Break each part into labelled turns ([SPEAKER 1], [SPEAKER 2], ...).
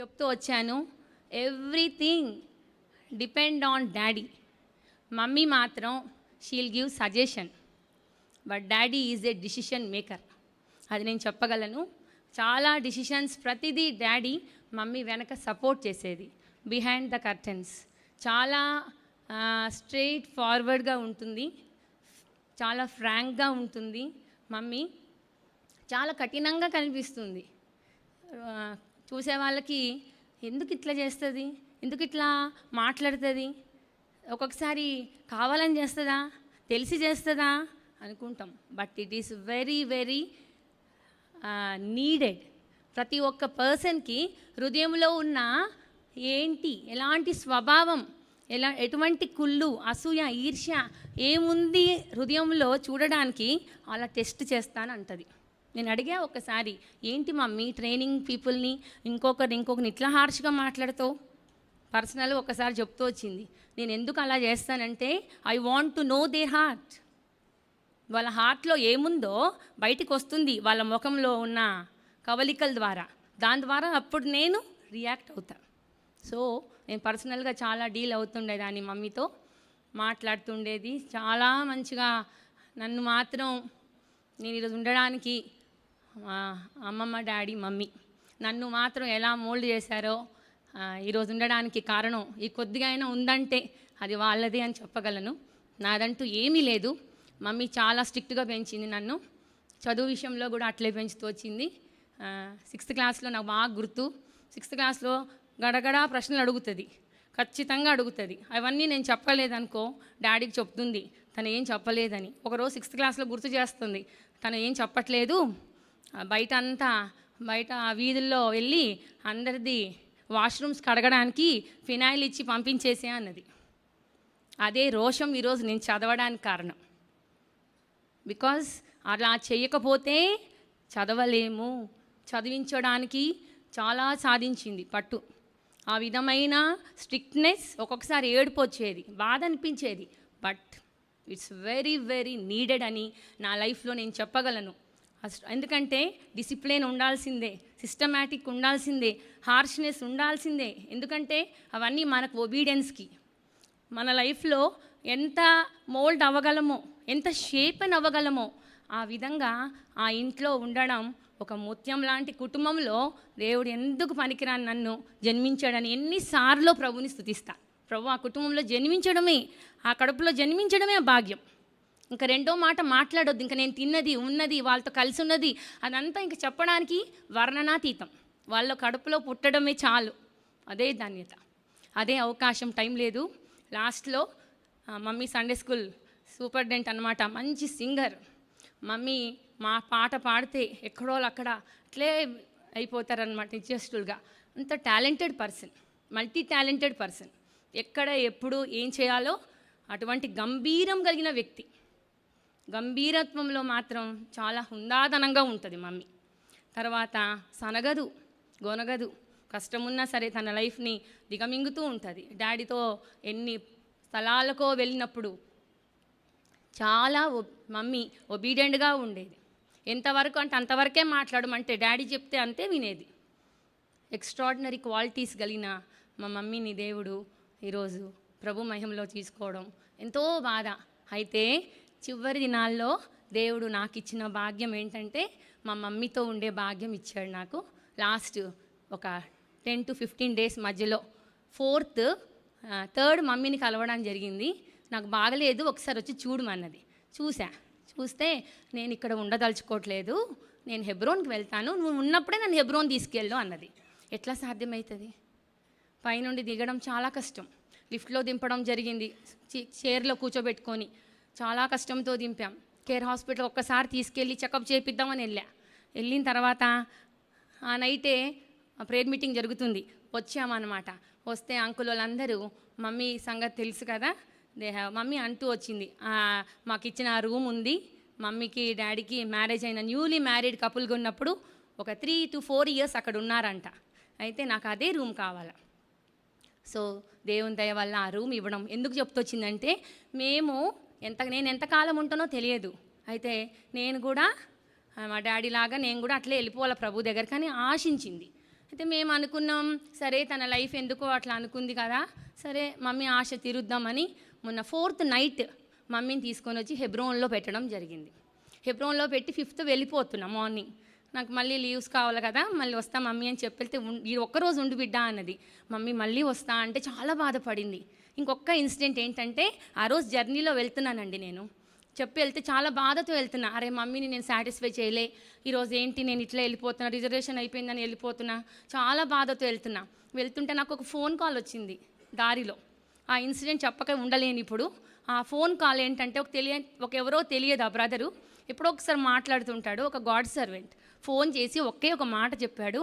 [SPEAKER 1] చెప్తూ వచ్చాను. Everything depend on daddy. Mummy మాత్రం she'll give suggestion, but daddy is a decision maker. అది నేను చెప్పగలను. చాలా డిసిషన్స్ ప్రతిదీ డాడీ మమ్మీ వెనక సపోర్ట్ చేసేది. బిహైండ్ ద కర్టెన్స్ చాలా స్ట్రెయిట్ ఫార్వర్డ్గా ఉంటుంది, చాలా ఫ్రాంక్గా ఉంటుంది. మమ్మీ చాలా కఠినంగా కనిపిస్తుంది. చూసే వాళ్ళకి ఎందుకు ఇట్లా చేస్తుంది, ఎందుకు ఇట్లా మాట్లాడుతుంది, ఒక్కొక్కసారి కావాలని చేస్తుందా, తెలిసి చేస్తుందా అనుకుంటాం. But it is very very needed. ప్రతి ఒక్క పర్సన్కి హృదయంలో ఉన్న ఏంటి, ఎలాంటి స్వభావం, ఎటువంటి కుళ్ళు, అసూయ, ఈర్ష్య ఏముంది హృదయంలో చూడడానికి అలా టెస్ట్ చేస్తానంటది. నేను అడిగా ఒకసారి, ఏంటి మమ్మీ ట్రైనింగ్ పీపుల్ని ఇంకొకరిని ఇట్లా హార్ష్గా మాట్లాడుతావు? పర్సనల్ ఒకసారి చెప్తూ వచ్చింది. నేను ఎందుకు అలా చేస్తానంటే I want to know their heart. వాళ్ళ హార్ట్లో ఏముందో బయటికి వస్తుంది వాళ్ళ ముఖంలో ఉన్న కవలికల ద్వారా. దాని ద్వారా అప్పుడు నేను రియాక్ట్ అవుతాను. సో నేను పర్సనల్గా చాలా డీల్ అవుతుండేదాన్ని, మమ్మీతో మాట్లాడుతుండేది. చాలా మంచిగా నన్ను మాత్రం నేను ఈరోజు ఉండడానికి అమ్మమ్మ, డాడీ, మమ్మీ నన్ను మాత్రం ఎలా మోల్డ్ చేశారో ఈరోజు ఉండడానికి కారణం ఈ కొద్దిగా అయినా ఉందంటే అది వాళ్ళదే అని చెప్పగలను. నాదంటూ ఏమీ లేదు. మమ్మీ చాలా స్ట్రిక్ట్గా పెంచింది నన్ను. చదువు విషయంలో కూడా అట్లే పెంచుతూ వచ్చింది. 6th క్లాస్లో నాకు బాగా గుర్తు. 6th క్లాస్లో గడగడా ప్రశ్నలు అడుగుతుంది, ఖచ్చితంగా అడుగుతుంది. అవన్నీ నేను చెప్పలేదనుకో డాడీకి చెప్తుంది తను ఏం చెప్పలేదని. ఒకరోజు 6th క్లాస్లో గుర్తు చేస్తుంది, తను ఏం చెప్పట్లేదు, బయట వీధుల్లో వెళ్ళి అందరిది వాష్రూమ్స్ కడగడానికి ఫినాయిల్ ఇచ్చి పంపించేసే అన్నది. అదే రోషం ఈరోజు నేను చదవడానికి కారణం. బికాజ్ అలా చేయకపోతే చదవలేము. చదివించడానికి చాలా సాధించింది పట్టు. ఆ విధమైన స్ట్రిక్ట్నెస్ ఒక్కొక్కసారి ఏడుపు వచ్చేది, బాధ అనిపించేది. But it's very very needed అని నా లైఫ్లో నేను చెప్పగలను. ఎందుకంటే డిసిప్లిన్ ఉండాల్సిందే, సిస్టమాటిక్ ఉండాల్సిందే, హార్ష్నెస్ ఉండాల్సిందే. ఎందుకంటే అవన్నీ మనకు ఒబీడియన్స్కి. మన లైఫ్లో ఎంత మోల్డ్ అవ్వగలమో, ఎంత షేప్ అవ్వగలమో ఆ విధంగా ఆ ఇంట్లో ఉండడం. ఒక ముత్యం లాంటి కుటుంబంలో దేవుడు ఎందుకు పనికిరాని నన్ను జన్మించాడని ఎన్నిసార్లు ప్రభుని స్తుతిస్తా. ప్రభు ఆ కుటుంబంలో జన్మించడమే, ఆ కడుపులో జన్మించడమే భాగ్యం. ఇంకా రెండో మాట మాట్లాడొద్దు. ఇంకా నేను తిన్నది, ఉన్నది, వాళ్ళతో కలిసి ఉన్నది అదంతా ఇంకా చెప్పడానికి వర్ణనాతీతం. వాళ్ళ కడుపులో పుట్టడమే చాలు. అదే ధన్యత, అదే అవకాశం. టైం లేదు. లాస్ట్లో మమ్మీ సండే స్కూల్ సూపరింటెండెంట్ అనమాట, మంచి సింగర్. మమ్మీ మా పాట పాడితే ఎక్కడో అక్కడ అట్లే అయిపోతారనమాట నిత్యస్తులుగా. అంత talented person, multi talented person. ఎక్కడ ఎప్పుడు ఏం చేయాలో అటువంటి గంభీరం కలిగిన వ్యక్తి. గంభీరత్వంలో మాత్రం చాలా హుందాతనంగా ఉంటుంది మమ్మీ. తర్వాత సనగదు, గొనగదు. కష్టమున్నా సరే తన లైఫ్ని దిగమింగుతూ ఉంటుంది. డాడీతో ఎన్ని స్థలాలకో వెళ్ళినప్పుడు చాలా మమ్మీ ఒబీడియంట్గా ఉండేది. ఎంతవరకు అంటే అంతవరకే మాట్లాడమంటే డాడీ చెప్తే అంతే వినేది. ఎక్స్ట్రాడినరీ క్వాలిటీస్ కలిగిన మా మమ్మీని దేవుడు ఈరోజు ప్రభు మహిమలో తీసుకోవడం ఎంతో బాధ. అయితే చివరి దినాల్లో దేవుడు నాకు ఇచ్చిన భాగ్యం ఏంటంటే మా మమ్మీతో ఉండే భాగ్యం ఇచ్చాడు నాకు. లాస్ట్ ఒక 10 to 15 days మధ్యలో 4th, 3rd మమ్మీని కలవడం జరిగింది. నాకు బాగలేదు, ఒకసారి వచ్చి చూడమన్నది. చూస్తే నేను ఇక్కడ ఉండదలుచుకోవట్లేదు, నేను హెబ్రోన్కి వెళ్తాను, నువ్వు ఉన్నప్పుడే నన్ను హెబ్రోన్ తీసుకెళ్ళు అన్నది. ఎట్లా సాధ్యమవుతుంది? పైనుండి దిగడం చాలా కష్టం. లిఫ్ట్లో దింపడం జరిగింది, చైర్లో కూర్చోబెట్టుకొని చాలా కష్టంతో దింపాం. కేర్ హాస్పిటల్ ఒక్కసారి తీసుకెళ్ళి చెకప్ చేపిద్దామని వెళ్ళిన తర్వాత ఆ నైటే ప్రేయర్ మీటింగ్ జరుగుతుంది. వచ్చామన్నమాట. వస్తే అంకుల్ వాళ్ళందరూ మమ్మీ సంగతి తెలుసు కదా, మమ్మీ అంటూ వచ్చింది, మాకు ఇచ్చిన ఆ రూమ్ ఉంది, మమ్మీకి డాడీకి మ్యారేజ్ అయిన న్యూలీ మ్యారీడ్ కపుల్గా ఉన్నప్పుడు ఒక 3 to 4 years అక్కడ ఉన్నారంట. అయితే నాకు అదే రూమ్ కావాలి. సో దేవుని దయ వల్ల ఆ రూమ్ ఇవ్వడం ఎందుకు చెప్తొచ్చిందంటే, నేను ఎంతకాలం ఉంటానో తెలియదు. అయితే నేను కూడా మా డాడీ లాగా నేను కూడా అట్లే వెళ్ళిపోవాలి ప్రభు దగ్గరికి అని ఆశించింది. అయితే మేము అనుకున్నాం, సరే తన లైఫ్ ఎందుకో అట్లా అనుకుంది కదా, సరే మమ్మీ ఆశ తీరుద్దామని మొన్న 4th నైట్ మమ్మీని తీసుకొని వచ్చి హెబ్రోన్లో పెట్టడం జరిగింది. హెబ్రోన్లో పెట్టి 5th వెళ్ళిపోతున్నా మార్నింగ్. నాకు మళ్ళీ లీవ్స్ కావాలి కదా, మళ్ళీ వస్తా మమ్మీ అని చెప్పెళ్తే ఈ ఒక్కరోజు ఉండి బిడ్డ అన్నది. మమ్మీ మళ్ళీ వస్తా అంటే చాలా బాధపడింది. ఇంకొక ఇన్సిడెంట్ ఏంటంటే, ఆ రోజు జర్నీలో వెళ్తున్నానండి, నేను చెప్పి వెళ్తే చాలా బాధతో వెళ్తున్నా. అరే మమ్మీని నేను సాటిస్ఫై చేయలే, ఈరోజు ఏంటి నేను ఇట్లా వెళ్ళిపోతున్నా, రిజర్వేషన్ అయిపోయిందని వెళ్ళిపోతున్నా, చాలా బాధతో వెళ్తుంటే నాకు ఒక ఫోన్ కాల్ వచ్చింది దారిలో. ఆ ఇన్సిడెంట్ చెప్పక ఉండలేని ఇప్పుడు. ఆ ఫోన్ కాల్ ఏంటంటే, ఎవరో తెలియదు ఆ బ్రదరు, ఎప్పుడో ఒకసారి మాట్లాడుతుంటాడు, ఒక గాడ్ సర్వెంట్ ఫోన్ చేసి ఒక మాట చెప్పాడు.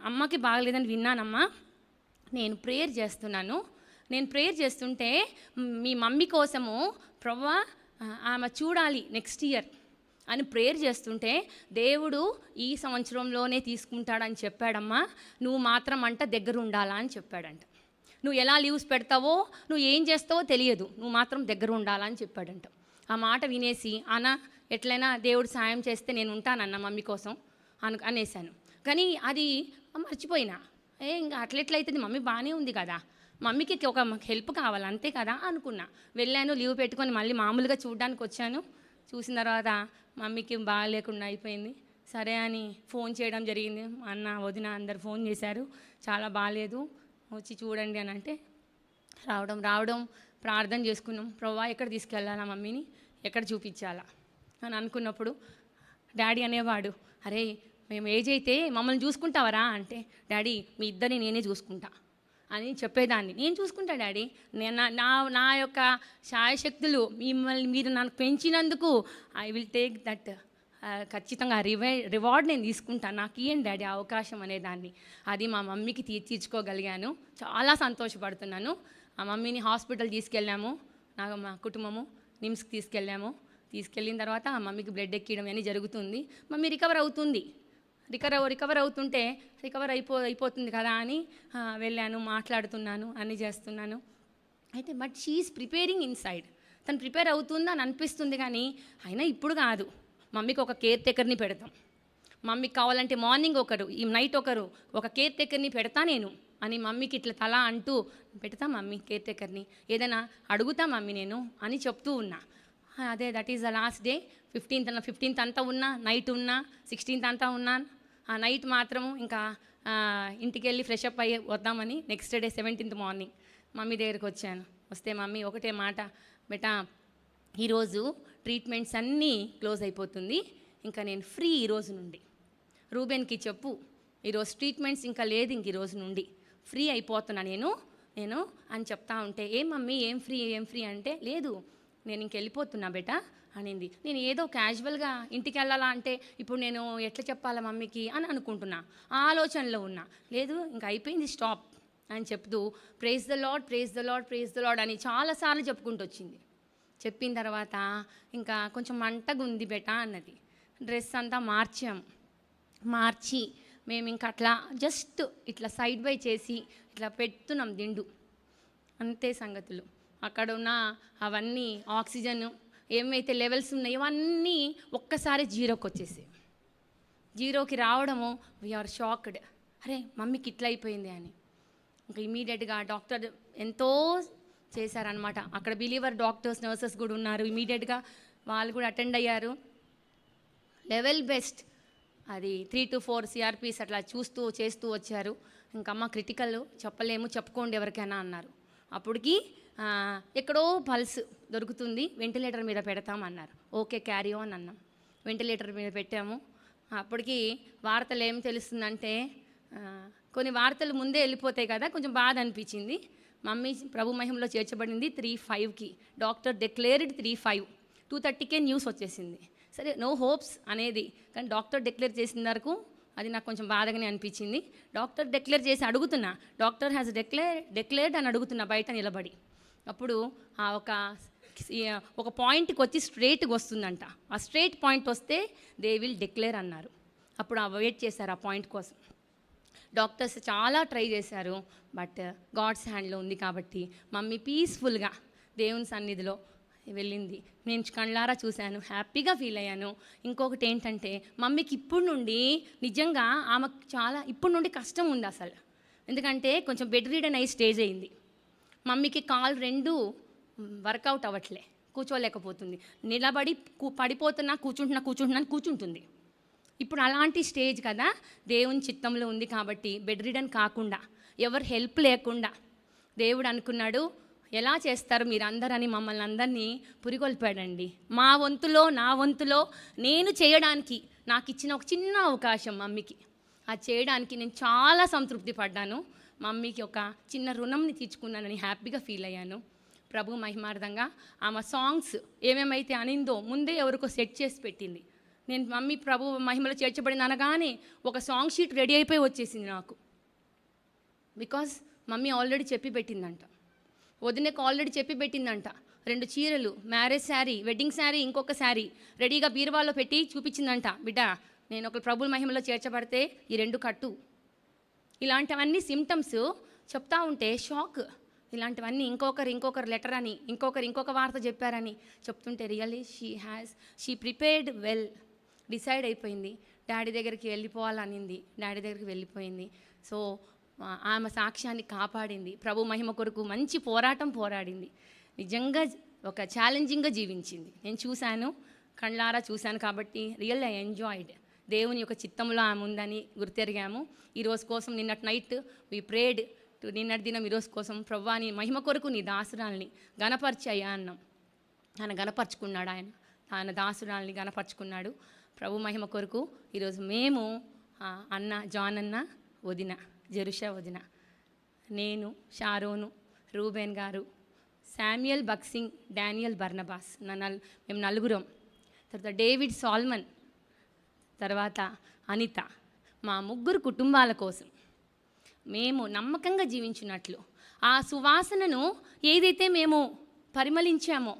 [SPEAKER 1] అమ్మకి బాగలేదని విన్నానమ్మా, నేను ప్రేయర్ చేస్తున్నాను, నేను ప్రేయర్ చేస్తుంటే మీ మమ్మీ కోసము ప్రభువా ఆమె చూడాలి నెక్స్ట్ ఇయర్ అని ప్రేయర్ చేస్తుంటే దేవుడు ఈ సంవత్సరంలోనే తీసుకుంటాడని చెప్పాడమ్మా, నువ్వు మాత్రం దగ్గర ఉండాలా అని చెప్పాడంట. నువ్వు ఎలా లీవ్స్ పెడతావో, నువ్వు ఏం చేస్తావో తెలియదు, నువ్వు మాత్రం దగ్గర ఉండాలా అని చెప్పాడంట. ఆ మాట వినేసి అన్న ఎట్లయినా దేవుడు సాయం చేస్తే నేను ఉంటానన్న మమ్మీ కోసం అనేసాను. కానీ అది మర్చిపోయినా, ఇంకా అట్లెట్లయితుంది, మమ్మీ బాగానే ఉంది కదా, మమ్మీకి ఒక హెల్ప్ కావాలి అంతే కదా అనుకున్నా. వెళ్ళాను, లీవ్ పెట్టుకొని మళ్ళీ మామూలుగా చూడడానికి వచ్చాను. చూసిన తర్వాత మమ్మీకి బాగాలేకుండా అయిపోయింది. సరే అని ఫోన్ చేయడం జరిగింది. అన్న వదిన అందరు ఫోన్ చేశారు, చాలా బాగాలేదు వచ్చి చూడండి అని అంటే రావడం ప్రార్థన చేసుకున్నాం. ప్రభువా ఎక్కడ తీసుకెళ్ళాలా మమ్మీని, ఎక్కడ చూపించాలా అని అనుకున్నప్పుడు డాడీ అనేవాడు, అరే మేము ఏజ్ అయితే మమ్మల్ని చూసుకుంటావరా అంటే, డాడీ మీ ఇద్దరిని నేనే చూసుకుంటా అని చెప్పేదాన్ని. నేను చూసుకుంటా డాడీ, నేను నా యొక్క శాయశక్తులు మీరు నాకు పెంచినందుకు ఐ విల్ టేక్ దట్, ఖచ్చితంగా రివార్డ్ నేను తీసుకుంటాను, నాకు ఇయ్యండి డాడీ అవకాశం అనేదాన్ని. అది మా మమ్మీకి తీర్చుకోగలిగాను, చాలా సంతోషపడుతున్నాను. ఆ మమ్మీని హాస్పిటల్ తీసుకెళ్ళాము, మా కుటుంబము నిమ్స్కి తీసుకెళ్ళిన తర్వాత ఆ మమ్మీకి బ్లడ్ ఎక్కియడం అని జరుగుతుంది. మమ్మీ రికవర్ అవుతుంది. రికవర్ అవుతుంటే అయిపోతుంది కదా అని వెళ్ళాను, మాట్లాడుతున్నాను, అన్నీ చేస్తున్నాను. అయితే బట్ షీఈస్ ప్రిపేరింగ్ ఇన్సైడ్, తను ప్రిపేర్ అవుతుందా అని అనిపిస్తుంది. కానీ అయినా ఇప్పుడు కాదు, మమ్మీకి ఒక కేర్ టేకర్ని పెడతాం, మమ్మీకి కావాలంటే మార్నింగ్ ఒకరు, ఈ నైట్ ఒకరు, ఒక కేర్ టేకర్ని పెడతా నేను అని మమ్మీకి ఇట్లా తల అంటూ పెడతా మమ్మీ కేర్ టేకర్ని, ఏదైనా అడుగుతా మమ్మీ నేను అని చెప్తూ ఉన్నా. అదే that is the last day. 15th అంతా ఉన్నా, నైట్ ఉన్నా, 16th అంతా ఉన్నాను. ఆ నైట్ మాత్రము ఇంకా ఇంటికి వెళ్ళి ఫ్రెష్ అప్ అయ్యి వద్దామని next day 17th morning mummy దగ్గరికి వచ్చాను. వస్తే మమ్మీ ఒకటే మాట, బేటా ఈరోజు ట్రీట్మెంట్స్ అన్నీ క్లోజ్ అయిపోతుంది, ఇంకా నేను ఫ్రీ ఈరోజు నుండి, రూబెన్కి చెప్పు ఈరోజు ట్రీట్మెంట్స్ ఇంకా లేదు, ఇంక ఈరోజు నుండి ఫ్రీ అయిపోతున్నా నేను అని చెప్తా ఉంటే, ఏం మమ్మీ ఏం ఫ్రీ అంటే, లేదు నేను ఇంకెళ్ళిపోతున్నా బేటా అనింది. నేను ఏదో క్యాజువల్గా ఇంటికి వెళ్ళాలా అంటే, ఇప్పుడు నేను ఎట్లా చెప్పాలా మమ్మీకి అని అనుకుంటున్నా, ఆలోచనలో ఉన్నా. లేదు ఇంకా అయిపోయింది స్టాప్ అని చెప్తూ ప్రైజ్ ద లార్డ్ అని చాలాసార్లు చెప్పుకుంటూ వచ్చింది. చెప్పిన తర్వాత ఇంకా కొంచెం మంటగా ఉంది బేటా అన్నది. డ్రెస్ అంతా మార్చి మేము ఇంకా అట్లా జస్ట్ ఇట్లా సైడ్ బై చేసి ఇట్లా పెడుతున్నాం దిండు, అంతే సంగతులు. అక్కడ ఉన్న అవన్నీ ఆక్సిజన్ ఏమైతే లెవెల్స్ ఉన్నాయో అవన్నీ ఒక్కసారి జీరోకి రావడము, వీఆర్ షాక్డ్, అరే మమ్మీకి ఇట్లా అయిపోయింది అని. ఇంకా ఇమీడియట్గా డాక్టర్ ఎంతో చేశారనమాట. అక్కడ బిలీవర్ డాక్టర్స్ నర్సెస్ కూడా ఉన్నారు, ఇమీడియట్గా వాళ్ళు కూడా అటెండ్ అయ్యారు. లెవెల్ బెస్ట్ అది 3 to 4 CRPs అట్లా చేస్తూ వచ్చారు. ఇంకమ్మ క్రిటికల్ చెప్పలేము, చెప్పుకోండి ఎవరికైనా అన్నారు. అప్పటికి ఎక్కడో పల్స్ దొరుకుతుంది, వెంటిలేటర్ మీద పెడతామన్నారు. ఓకే క్యారీ ఆన్ అన్నాం, వెంటిలేటర్ మీద పెట్టాము. అప్పటికి వార్తలు ఏం తెలుస్తుందంటే, కొన్ని వార్తలు ముందే వెళ్ళిపోతాయి కదా, కొంచెం బాధ అనిపించింది. మమ్మీ ప్రభు మహిమలో చేర్చబడింది 3:05కి, డాక్టర్ డిక్లేర్డ్ 3:05, 2:30కే న్యూస్ వచ్చేసింది. సరే నో హోప్స్ అనేది, కానీ డాక్టర్ డిక్లేర్ చేసిన వరకు అది నాకు కొంచెం బాధగానే అనిపించింది. డాక్టర్ డిక్లేర్ చేసి అడుగుతున్నా, డాక్టర్ హ్యాస్ డిక్లేర్డ్ అని అడుగుతున్నా బయట నిలబడి. అప్పుడు ఒక పాయింట్కి వచ్చి స్ట్రేట్గా వస్తుందంట, ఆ స్ట్రేట్ పాయింట్ వస్తే దే విల్ డిక్లేర్ అన్నారు. అప్పుడు వెయిట్ చేశారు ఆ పాయింట్ కోసం. డాక్టర్స్ చాలా ట్రై చేశారు, బట్ గాడ్స్ హ్యాండ్లో ఉంది కాబట్టి మమ్మీ పీస్ఫుల్గా దేవుని సన్నిధిలో వెళ్ళింది. నేను కళ్ళారా చూశాను, హ్యాపీగా ఫీల్ అయ్యాను. ఇంకొకటి ఏంటంటే మమ్మీకి ఇప్పుడు నుండి నిజంగా ఆమెకు చాలా ఇప్పుడు నుండి కష్టం ఉంది అసలు. ఎందుకంటే కొంచెం బెడ్ రీడన్ అయ్యి స్టేజ్ అయింది. మమ్మీకి కాలు రెండు వర్కౌట్ అవ్వట్లే, కూర్చోలేకపోతుంది. నిలబడి పడిపోతున్నా కూర్చుంటున్నా కూర్చుంటుంది. ఇప్పుడు అలాంటి స్టేజ్ కదా, దేవుని చిత్తంలో ఉంది కాబట్టి బెడ్ రీడన్ కాకుండా, ఎవరు హెల్ప్ లేకుండా దేవుడు అనుకున్నాడు ఎలా చేస్తారు మీరు అందరని మమ్మల్ని అందరినీ పురికొల్పాడండి. మా వంతులో నా వంతులో నేను చేయడానికి నాకు ఇచ్చిన ఒక చిన్న అవకాశం మమ్మీకి, అది చేయడానికి నేను చాలా సంతృప్తి పడ్డాను. మమ్మీకి ఒక చిన్న రుణంని తీర్చుకున్నానని హ్యాపీగా ఫీల్ అయ్యాను. ప్రభు మహిమార్థంగా ఆమె సాంగ్స్ ఏమేమైతే అనిందో ముందే ఎవరికో సెట్ చేసి పెట్టింది. నేను మమ్మీ ప్రభు మహిమలో చేర్చబడింది అనగానే ఒక సాంగ్ షీట్ రెడీ అయిపోయి వచ్చేసింది నాకు. బికాజ్ మమ్మీ ఆల్రెడీ చెప్పి పెట్టిందంట, వదినకు ఆల్రెడీ చెప్పి పెట్టిందంట. 2 చీరలు, మ్యారేజ్ శారీ, వెడ్డింగ్ శారీ, ఇంకొక శారీ రెడీగా బీరువాలో పెట్టి చూపించిందంట. బిడ్డ, నేను ఒక ప్రభు మహిమలో చేర్చబడితే ఈ 2 కట్టు. ఇలాంటివన్నీ సిమ్టమ్స్ చెప్తా ఉంటే షాక్. ఇలాంటివన్నీ ఇంకొకరు లెటర్ అని, ఇంకొక వార్త చెప్పారని చెప్తుంటే really she prepared well. Decide అయిపోయింది, డాడీ దగ్గరికి వెళ్ళిపోవాలనింది, డాడీ దగ్గరికి వెళ్ళిపోయింది. సో ఆమె సాక్ష్యాన్ని కాపాడింది. ప్రభు మహిమ కొరకు మంచి పోరాడింది. నిజంగా ఒక ఛాలెంజింగ్గా జీవించింది. నేను చూశాను, కళ్ళారా చూశాను కాబట్టి రియల్ ఐ ఎంజాయిడ్. దేవుని యొక్క చిత్తంలో ఆమె ఉందని గుర్తెరిగాము. ఈరోజు కోసం నిన్నటి నైట్ వి ప్రేడ్ టు నిన్నటి దినం ఈరోజు కోసం ప్రభువా నీ మహిమ కొరకు నీ దాసురాల్ని గణపరిచయ్యా అన్నాం. ఆయన గణపరుచుకున్నాడు, ఆయన దాసురాల్ని గణపరుచుకున్నాడు. ప్రభు మహిమ కొరకు ఈరోజు మేము అన్న జాన్ అన్న, వదిన జెరుషా వదిన, నేను, షారోను, రూబేన్ గారు, శామ్యుయల్ బక్సింగ్, డానియల్ బర్నబాస్, మేము 4. తర్వాత డేవిడ్ సాల్మన్, తర్వాత అనిత, మా 3 కుటుంబాల కోసం మేము నమ్మకంగా జీవించినట్లు ఆ సువాసనను ఏదైతే మేము పరిమళించామో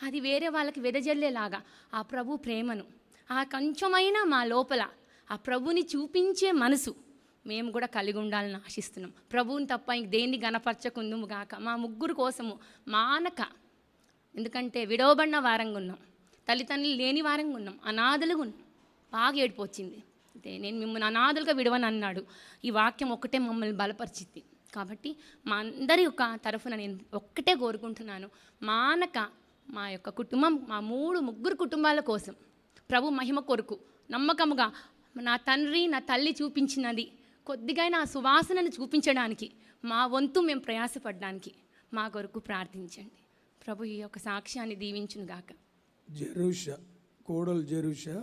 [SPEAKER 1] అది వేరే వాళ్ళకి వెదజల్లేలాగా ఆ ప్రభు ప్రేమను, ఆ కొంచెమైన మా లోపల ఆ ప్రభుని చూపించే మనసు మేము కూడా కలిగి ఉండాలని ఆశిస్తున్నాం. ప్రభువుని తప్ప ఇంక దేన్ని గణపరచకుందుము గాక. మా 3 కోసము మానక, ఎందుకంటే విడవబడిన వారంగా ఉన్నాం, తల్లిదండ్రులు లేని వారంగా ఉన్నాం, అనాథలుగా ఉన్నాం. బాగా ఏడుపు వచ్చింది. అంటే నేను మిమ్మల్ని అనాథలుగా విడవని అన్నాడు. ఈ వాక్యం ఒక్కటే మమ్మల్ని బలపరిచింది. కాబట్టి మా అందరి యొక్క తరఫున నేను ఒక్కటే కోరుకుంటున్నాను, మానక మా యొక్క కుటుంబం, మా 3 కుటుంబాల కోసం ప్రభు మహిమ కొరకు నమ్మకముగా నా తండ్రి నా తల్లి చూపించినది కొద్దిగా ఆ సువాసనను చూపించడానికి మా వంతు మేము ప్రయాసపడడానికి మా కొరకు ప్రార్థించండి. ప్రభు ఈ యొక్క సాక్ష్యాన్ని దీవించును గాక.
[SPEAKER 2] జెరుషా, కోడలు జెరుషా